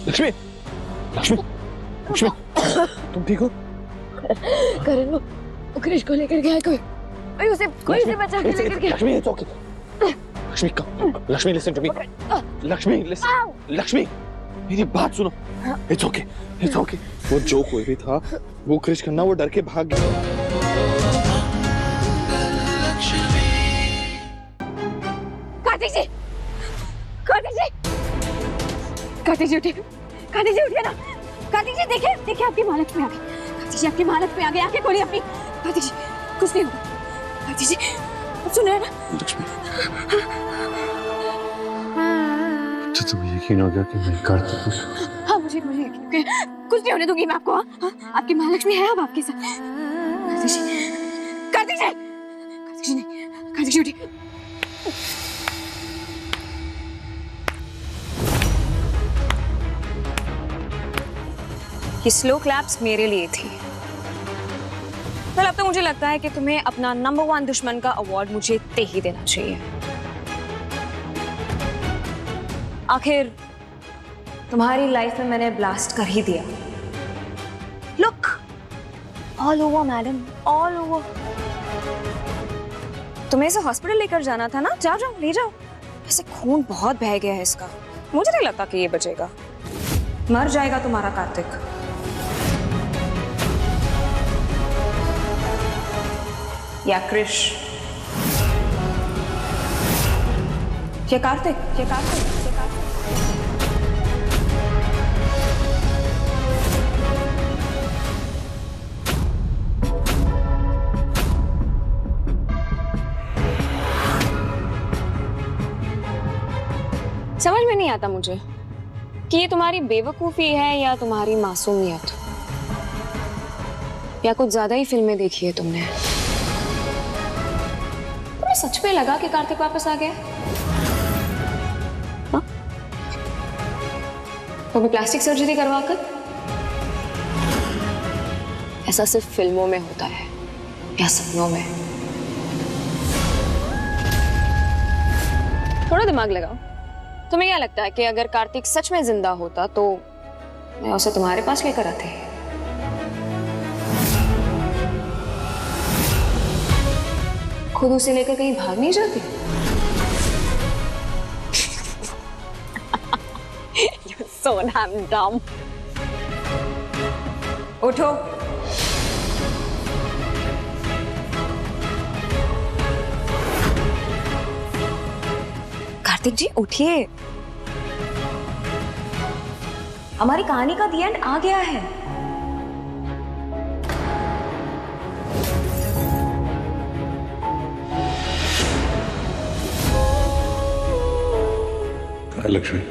लक्ष्मी, लक्ष्मी, लक्ष्मी, तुम ठीक हो? करण वो क्रिश को लेकर गया है कोई उसे बचा के लेकर गया। Lakshmi, it's okay. Lakshmi, Lakshmi, listen to me. Lakshmi, listen. Lakshmi, मेरी बात सुनो. It's okay, it's okay. वो जो कोई भी था, वो क्रिश खन्ना वो डर के भाग गया। कार्तिक जी, कार्तिक जी, कार्तिक जी उठिए, कार्तिक जी उठिए ना, कार्तिक जी देखिए, देखिए आपकी मालक में आ गई, कार्तिक जी आपकी मालक में आ गई, आंखें खोलिए अपनी, कार्तिक जी कुछ नहीं होगा, कार्तिक जी सुन रहे हैं ना? लक्ष्मी, तो तुम्हें यकीन हो गया कि मैं कार्तिक हूँ? हाँ मुझे यकीन है, कुछ नहीं होने दूंगी मैं आपको। हाँ आपकी महालक्ष्मी है अब आपके साथ। कार्तिक जी, कार्तिक जी, कार्तिक जी नहीं, कार्तिक जी उठिए। ये स्लो क्लैप्स मेरे लिए थी। अब तो मुझे लगता है कि तुम्हें अपना नंबर 1 दुश्मन का अवार्ड मुझे दे ही देना चाहिए। आखिर तुम्हारी लाइफ में मैंने ब्लास्ट कर ही दिया। Look, all over madam, all over. तुम्हें इसे हॉस्पिटल लेकर जाना था ना, जाओ जाओ ले जाओ। वैसे खून बहुत बह गया है इसका, मुझे नहीं लगता कि ये बचेगा। मर जाएगा तुम्हारा कार्तिक। या क्रिश, ये कार्तिक, ये कार्तिक, ये कार्तिक। समझ में नहीं आता मुझे कि ये तुम्हारी बेवकूफी है या तुम्हारी मासूमियत, या कुछ ज्यादा ही फिल्में देखी है तुमने। तुम्हें सच में लगा कि कार्तिक वापस आ गया? हाँ? वो भी प्लास्टिक सर्जरी करवाकर? ऐसा सिर्फ फिल्मों में होता है या सपनों में। थोड़ा दिमाग लगाओ। तुम्हें क्या लगता है कि अगर कार्तिक सच में जिंदा होता तो मैं उसे तुम्हारे पास लेकर आती? खुद उसे लेकर कहीं भाग नहीं जाती? You're so damn dumb. उठो। कार्तिक जी उठिए, हमारी कहानी का दी एंड आ गया है। Lakshmi,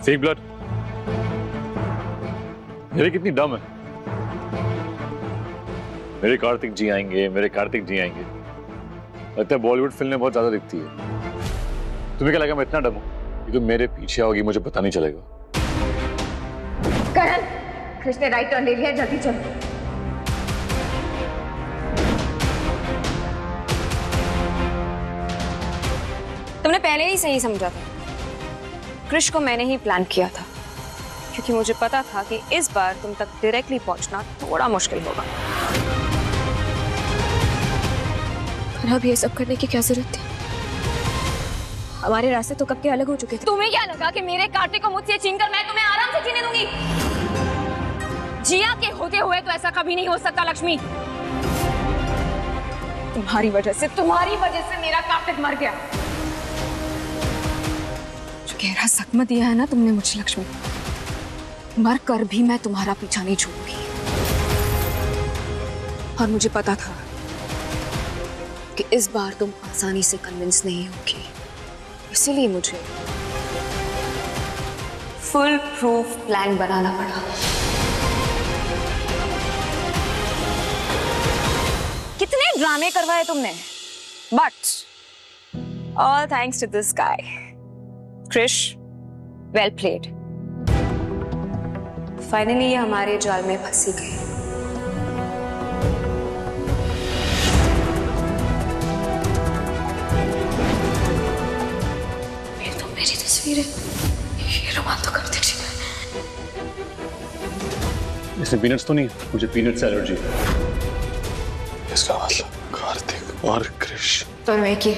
same blood. मेरे कितनी दम है। मेरे कार्तिक जी आएंगे, मेरे कार्तिक जी आएंगे। लगता है बॉलीवुड फिल्में बहुत ज्यादा दिखती है। तुम्हें क्या लगा मैं इतना डम हूं कि तुम मेरे पीछे आओगी, मुझे पता नहीं चलेगा? करण, कृष्ण ने राइट टर्न ले लिया, जल्दी चलो। तुमने पहले ही सही समझा था। क्रिश को मैंने ही प्लान किया था, क्योंकि मुझे पता था कि इस बार तुम तक डायरेक्टली पहुंचना थोड़ा मुश्किल होगा। अब ये सब करने की क्या जरूरत थी? हमारे रास्ते तो कब के अलग हो चुके थे। तुम्हें क्या लगा कि मेरे कार्तिक को मुझसे छीनकर मैं तुम्हें आराम से जीने दूंगी? जिया के होते हुए तो ऐसा कभी नहीं हो सकता लक्ष्मी। तुम्हारी वजह से मेरा कार्तिक मर गया। जो गहरा जख्म दिया है ना तुमने मुझे लक्ष्मी, मर कर भी मैं तुम्हारा पीछा नहीं छोड़ूंगी। और मुझे पता था कि इस बार तुम आसानी से कन्विंस नहीं होगी, इसीलिए मुझे फुल प्रूफ प्लान बनाना पड़ा। कितने ड्रामे करवाए तुमने, but all thanks to this guy. Krish, well played. Finally ये हमारे जाल में फंसी गई। ये तो मेरी तस्वीर है, ये रुमाल तो कर दीजिए। इसमें पीनट्स तो नहीं, मुझे पीनट से एलर्जी है। इसका मतलब कार्तिक और क्रिश दोनों एक ही।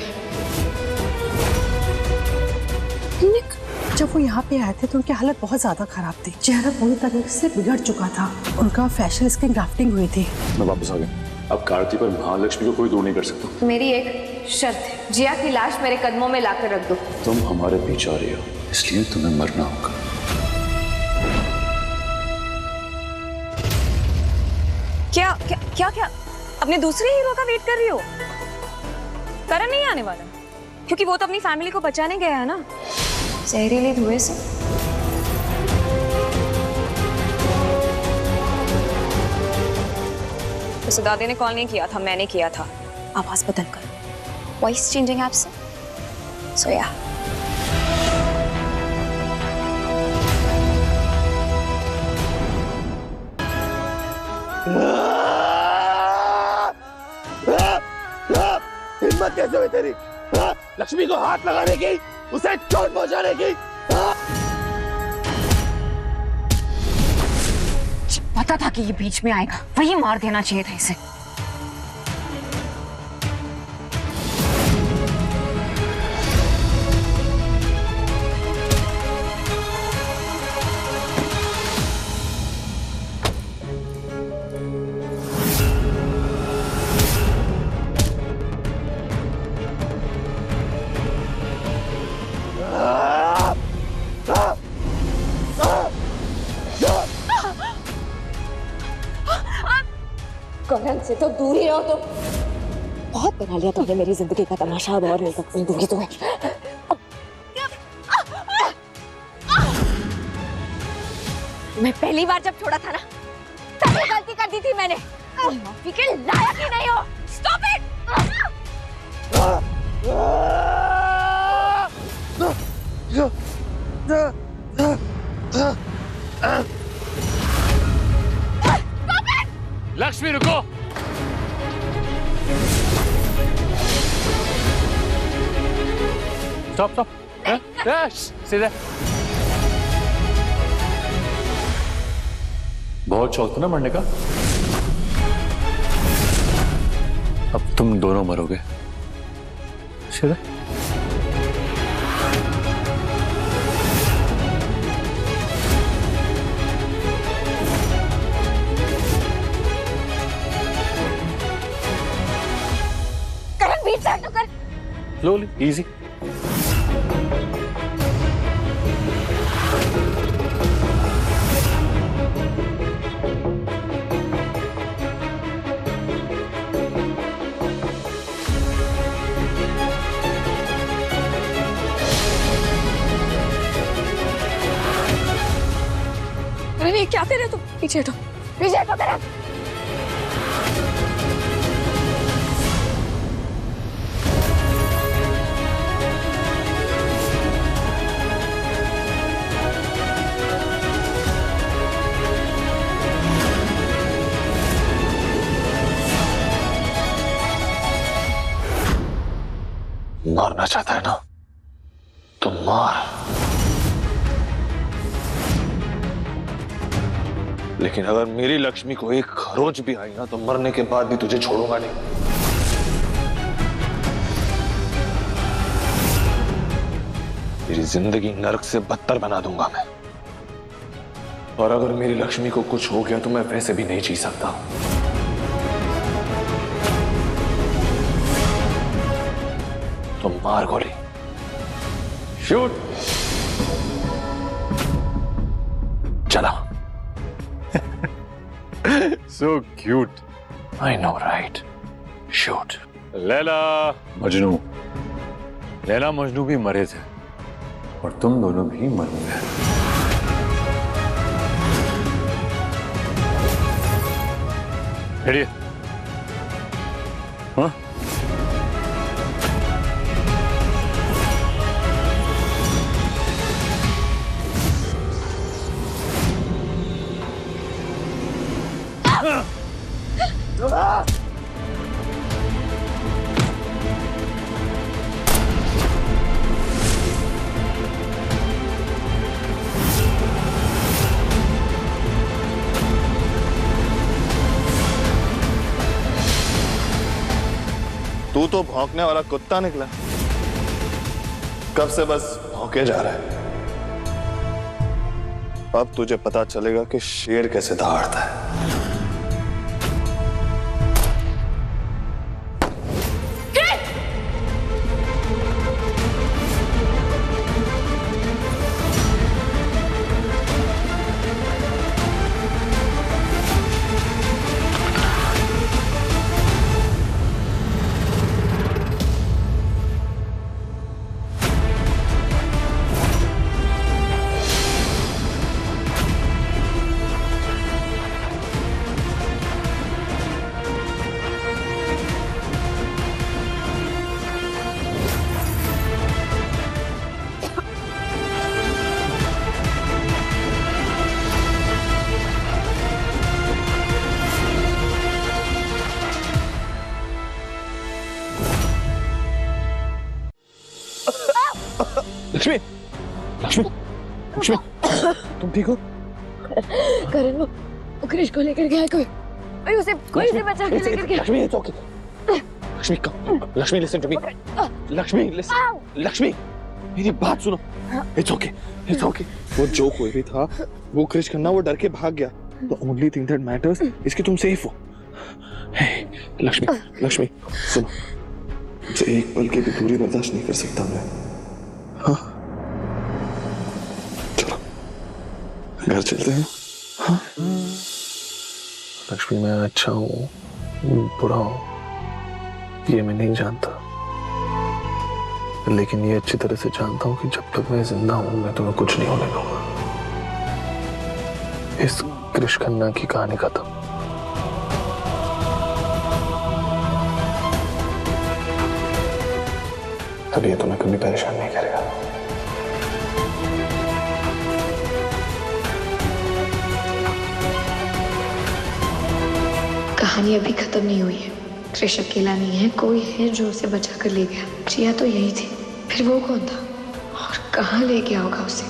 जब वो यहाँ पे आए थे तो उनकी हालत बहुत ज्यादा खराब थी, चेहरा पूरी तरह से बिगड़ चुका था, उनका फेशियल स्किन ग्राफ्टिंग हुई थी। मैं वापस आ गया। अब कार्तिक और महालक्ष्मी को कोई दूर नहीं कर सकता। मेरी एक शर्त है, जिया की लाश मेरे कदमों में लाकर रख दो। तुम हमारे पीछे आ रही हो, इसलिए तुम्हें मरना होगा। क्या क्या क्या क्या अपने दूसरे हीरो का वेट कर रही हो? करण नहीं आने वाला, क्योंकि वो तो अपनी फैमिली को बचाने गया है ना, जहरीले धुएं से। उसे दादी ने कॉल नहीं किया था, मैंने किया था, आवाज बदल कर, वॉइस चेंजिंग ऐप से। सो या हिम्मत कैसे हुई तेरी लक्ष्मी को हाथ लगाने की, उसे चोट पहुंचाने की? पता था कि ये बीच में आएगा, वही मार देना चाहिए था इसे। करण से तो दूर ही रहो तुम। बहुत बना लिया तुमने मेरी जिंदगी का तमाशा, अब और नहीं सकती दूंगी तुम्हें। मैं पहली बार जब छोड़ा था ना, तब ये गलती कर दी थी मैंने। तुम माफी के लायक ही नहीं हो। Stop it. लक्ष्मी रुको। Stop stop. सीधे। बहुत शौक था ना मरने का, अब तुम दोनों मरोगे। सीधे। तो कर। Slowly, easy. अरे क्या कर रहे हो तुम? पीछे हटो, पीछे हटो करण। मारना चाहता है ना तो मार, लेकिन अगर मेरी लक्ष्मी को एक खरोंच भी आई ना तो मरने के बाद भी तुझे छोड़ूंगा नहीं। तेरी जिंदगी नरक से बदतर बना दूंगा मैं, और अगर मेरी लक्ष्मी को कुछ हो गया तो मैं वैसे भी नहीं जी सकता। तो मार गोली, शूट। चला। So cute. I know, right? Shoot. Laila Majnu, Laila Majnu भी मरे थे और तुम दोनों भी मरोगे। रेडी? हाँ? तू तो भौंकने वाला कुत्ता निकला। कब से बस भौंके जा रहा है। अब तुझे पता चलेगा कि शेर कैसे दहाड़ता है। लक्ष्मी, लक्ष्मी, लक्ष्मी, तुम ठीक हो? करण वो क्रिश को लेकर गया है कोई उसे बचा के लेकर गया। Lakshmi, it's okay. Lakshmi, come. Lakshmi, listen to me. Lakshmi, listen. Lakshmi, मेरी बात सुनो। It's okay, it's okay. वो जो कोई भी था, वो क्रिश खन्ना वो डर के भाग गया। The only thing that matters is कि तुम सेफ हो। Hey, लक्ष्मी, लक्ष्मी, सुनो। मुझे एक पल की भी दूरी बर्दाश्त नहीं कर सकता मैं। हाँ? चलो, घर चलते हैं। हाँ? लक्ष्मी, मैं अच्छा हूँ, बुरा हूँ, ये मैं नहीं जानता, लेकिन ये अच्छी तरह से जानता हूँ कि जब तक मैं जिंदा हूँ मैं तुम्हें कुछ नहीं होने दूंगा। इस क्रिश खन्ना की कहानी खत्म। अब ये तुम्हें कभी परेशान नहीं करेगा। कहानी अभी खत्म नहीं हुई है। क्रिश अकेला नहीं है, कोई है जो उसे बचा कर ले गया। जिया तो यही थी, फिर वो कौन था और कहाँ ले गया होगा उसे?